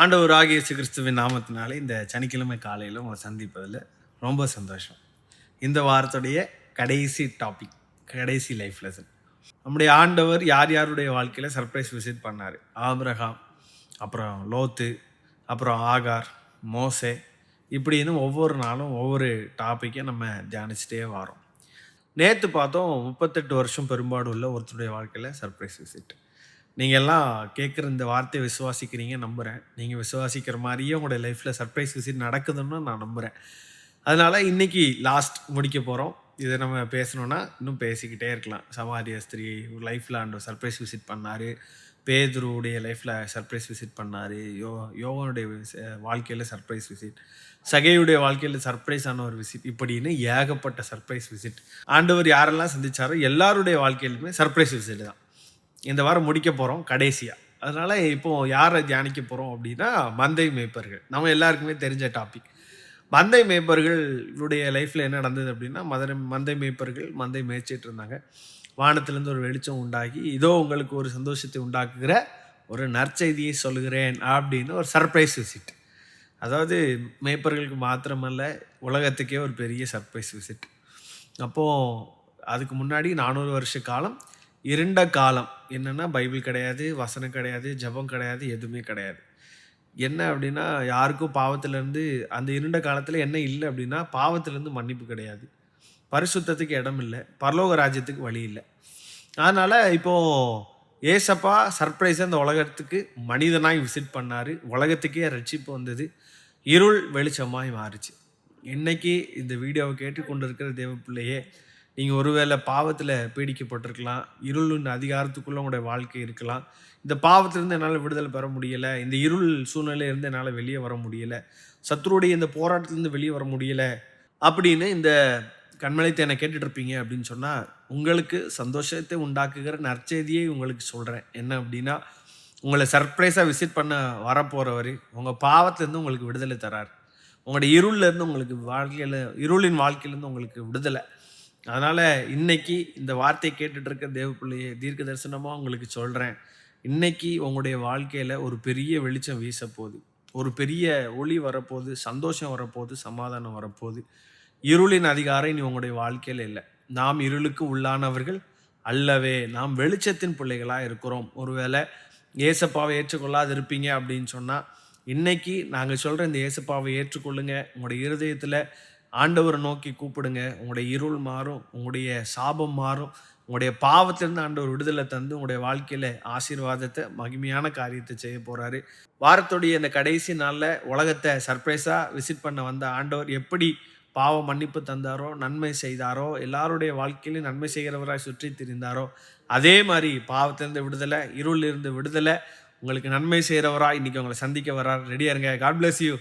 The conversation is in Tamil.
ஆண்டவராகிய இயேசு கிறிஸ்துவின் நாமத்தினாலே இந்த சனிக்கிழமை காலையில் உங்களை சந்திப்பதில் ரொம்ப சந்தோஷம். இந்த வாரத்துடைய கடைசி டாபிக், கடைசி லைஃப் லெசன். நம்முடைய ஆண்டவர் யார் யாருடைய வாழ்க்கையில் சர்ப்ரைஸ் விசிட் பண்ணார்? ஆபிரகாம், அப்புறம் லோத்து, அப்புறம் ஆகார், மோசே, இப்படின்னு ஒவ்வொரு நாளும் ஒவ்வொரு டாப்பிக்கை நம்ம தியானிச்சுட்டே வரோம். நேற்று பார்த்தோம் 38 வருஷம் பெரும்பாடு உள்ள ஒருத்தருடைய வாழ்க்கையில் சர்ப்ரைஸ் விசிட். நீங்கள் எல்லாம் கேட்குற இந்த வார்த்தையை விசுவாசிக்கிறீங்க நம்புகிறேன். நீங்கள் விசுவாசிக்கிற மாதிரியே உங்களுடைய லைஃப்பில் சர்ப்ரைஸ் விசிட் நடக்குதுன்னு நான் நம்புகிறேன். அதனால் இன்றைக்கி லாஸ்ட் முடிக்க போகிறோம். இதை நம்ம பேசணுன்னா இன்னும் பேசிக்கிட்டே இருக்கலாம். சமாரிய ஸ்திரீ லைஃப்பில் ஆண்டவர் சர்ப்ரைஸ் விசிட் பண்ணார், பேதுருவுடைய லைஃப்பில் சர்ப்ரைஸ் விசிட் பண்ணார், யோகனுடைய வாழ்க்கையில் சர்ப்ரைஸ் விசிட், சகையுடைய வாழ்க்கையில் சர்ப்ரைஸ் ஆன ஒரு விசிட், இப்படின்னு ஏகப்பட்ட சர்ப்ரைஸ் விசிட் ஆண்டவர் யாரெல்லாம் சந்திச்சாரோ எல்லாருடைய வாழ்க்கையிலுமே சர்ப்ரைஸ் விசிட் தான். இந்த வாரம் முடிக்க போகிறோம் கடைசியாக. அதனால் இப்போது யாரை தியானிக்க போகிறோம் அப்படின்னா, மந்தை மேய்ப்பர்கள். நம்ம எல்லாருக்குமே தெரிஞ்ச டாபிக். மந்தை மேய்ப்பர்களுடைய லைஃப்பில் என்ன நடந்தது அப்படின்னா, மந்தை மேய்ப்பர்கள் மந்தை மேய்ச்சிட்டு இருந்தாங்க. வானத்திலேருந்து ஒரு வெளிச்சம் உண்டாகி, இதோ உங்களுக்கு ஒரு சந்தோஷத்தை உண்டாக்குகிற ஒரு நற்செய்தியை சொல்லுகிறேன் அப்படின்னு ஒரு சர்ப்ரைஸ் விசிட். அதாவது மேய்ப்பர்களுக்கு மாத்திரமல்ல, உலகத்துக்கே ஒரு பெரிய சர்ப்ரைஸ் விசிட். அப்போது அதுக்கு முன்னாடி 400 வருஷ காலம் இருண்ட காலம். என்னென்னா, பைபிள் கிடையாது, வசனம் கிடையாது, ஜெபம் கிடையாது, எதுவுமே கிடையாது. என்ன அப்படின்னா, யாருக்கும் பாவத்திலேருந்து அந்த இருண்ட காலத்தில் என்ன இல்லை அப்படின்னா, பாவத்திலேருந்து மன்னிப்பு கிடையாது, பரிசுத்தத்துக்கு இடம் இல்லை, பரலோக ராஜ்யத்துக்கு வழி இல்லை. அதனால் இப்போது ஏசப்பா சர்ப்ரைஸாக இந்த உலகத்துக்கு மனிதனாய் விசிட் பண்ணார். உலகத்துக்கே ரட்சிப்பு வந்தது, இருள் வெளிச்சமாய் மாறிச்சு. இன்றைக்கி இந்த வீடியோவை கேட்டுக்கொண்டு இருக்கிற தேவ பிள்ளையே, நீங்கள் ஒருவேளை பாவத்தில் பீடிக்கப்பட்டிருக்கலாம், இருளின் அதிகாரத்துக்குள்ளே உங்களுடைய வாழ்க்கை இருக்கலாம். இந்த பாவத்திலேருந்து என்னால் விடுதலை பெற முடியலை, இந்த இருள் சூழ்நிலையிலேருந்து என்னால் வெளியே வர முடியலை, சத்துருடைய இந்த போராட்டத்திலேருந்து வெளியே வர முடியலை அப்படின்னு இந்த கண்மலைத்தை என்னை கேட்டுட்ருப்பீங்க அப்படின்னு சொன்னால், உங்களுக்கு சந்தோஷத்தை உண்டாக்குகிற நற்செய்தியை உங்களுக்கு சொல்கிறேன். என்ன அப்படின்னா, உங்களை சர்ப்ரைஸாக விசிட் பண்ண வரப்போகிறவர் உங்கள் பாவத்திலேருந்து உங்களுக்கு விடுதலை தரார். உங்களுடைய இருளிலேருந்து உங்களுக்கு இருளின் வாழ்க்கையிலேருந்து உங்களுக்கு விடுதலை. அதனால் இன்றைக்கி இந்த வார்த்தையை கேட்டுட்ருக்க தேவ பிள்ளையை தீர்க்க தரிசனமாக உங்களுக்கு சொல்கிறேன். இன்றைக்கி உங்களுடைய வாழ்க்கையில் ஒரு பெரிய வெளிச்சம் வீசப்போகுது, ஒரு பெரிய ஒளி வரப்போகுது, சந்தோஷம் வரப்போகுது, சமாதானம் வரப்போகுது. இருளின் அதிகாரம் இனி உங்களுடைய வாழ்க்கையில் இல்லை. நாம் இருளுக்கு உள்ளானவர்கள் அல்லவே, நாம் வெளிச்சத்தின் பிள்ளைகளாக இருக்கிறோம். ஒருவேளை ஏசப்பாவை ஏற்றுக்கொள்ளாது இருப்பீங்க அப்படின்னு சொன்னால், இன்றைக்கி நாங்கள் சொல்கிற இந்த ஏசப்பாவை ஏற்றுக்கொள்ளுங்க. உங்களுடைய இருதயத்தில் ஆண்டவரை நோக்கி கூப்பிடுங்க. உங்களுடைய இருள் மாறும், உங்களுடைய சாபம் மாறும், உங்களுடைய பாவத்திலிருந்து ஆண்டவர் விடுதலை தந்து உங்களுடைய வாழ்க்கையில் ஆசீர்வாதத்தை, மகிமையான காரியத்தை செய்ய போகிறாரு. வாரத்துடைய இந்த கடைசி நாளில் உலகத்தை சர்ப்ரைஸாக விசிட் பண்ண வந்த ஆண்டவர் எப்படி பாவ மன்னிப்பு தந்தாரோ, நன்மை செய்தாரோ, எல்லாருடைய வாழ்க்கையிலும் நன்மை செய்கிறவராய் சுற்றி திரிந்தாரோ, அதே மாதிரி பாவத்திலிருந்து விடுதலை, இருளிலிருந்து விடுதலை, உங்களுக்கு நன்மை செய்கிறவராய் இன்றைக்கி உங்களை சந்திக்க வர்றார். ரெடியாக இருங்க. God bless you.